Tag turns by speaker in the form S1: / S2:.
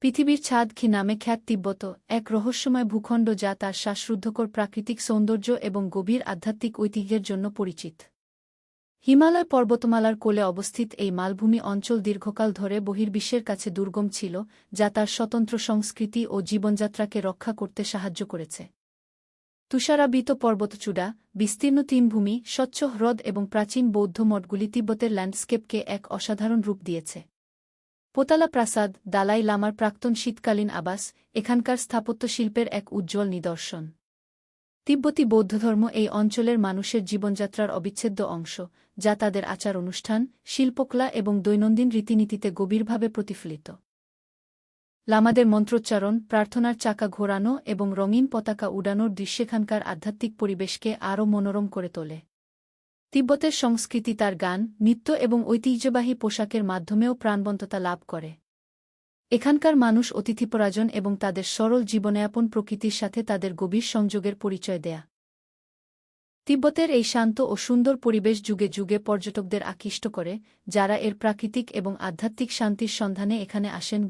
S1: পৃথিবীর ছাদ খি নামে খ্যাত তিব্বত এক রহস্যময় ভূখণ্ড যা তার শ্বাসরুদ্ধকর প্রাকৃতিক সৌন্দর্য এবং গভীর আধ্যাত্মিক ঐতিহ্যের জন্য পরিচিত। হিমালয় পর্বতমালার কোলে অবস্থিত এই মালভূমি অঞ্চল দীর্ঘকাল ধরে বহির্বিশ্বের কাছে দুর্গম ছিল, যা তার স্বতন্ত্র সংস্কৃতি ও জীবনযাত্রাকে রক্ষা করতে সাহায্য করেছে। তুষারাবৃত পর্বতচূড়া, বিস্তীর্ণ তৃণভূমি, স্বচ্ছ হ্রদ এবং প্রাচীন বৌদ্ধ মঠগুলি তিব্বতের ল্যান্ডস্কেপকে এক অসাধারণ রূপ দিয়েছে। পোতালা প্রাসাদ, দালাই লামার প্রাক্তন শীতকালীন আবাস, এখানকার স্থাপত্যশিল্পের এক উজ্জ্বল নিদর্শন। তিব্বতী বৌদ্ধধর্ম এই অঞ্চলের মানুষের জীবনযাত্রার অবিচ্ছেদ্য অংশ, যা তাদের আচার অনুষ্ঠান, শিল্পকলা এবং দৈনন্দিন রীতিনীতিতে গভীরভাবে প্রতিফলিত। লামাদের মন্ত্রোচ্চারণ, প্রার্থনার চাকা ঘোরানো এবং রঙিন পতাকা উড়ানোর দৃশ্যেখানকার আধ্যাত্মিক পরিবেশকে আরও মনোরম করে তোলে। তিব্বতের সংস্কৃতি তার গান, নৃত্য এবং ঐতিহ্যবাহী পোশাকের মাধ্যমেও প্রাণবন্ততা লাভ করে। এখানকার মানুষ অতিথিপরায়ণ এবং তাদের সরল জীবনযাপন প্রকৃতির সাথে তাদের গভীর সংযোগের পরিচয় দেয়। তিব্বতের এই শান্ত ও সুন্দর পরিবেশ যুগে যুগে পর্যটকদের আকৃষ্ট করে, যারা এর প্রাকৃতিক এবং আধ্যাত্মিক শান্তির সন্ধানে এখানে আসেন।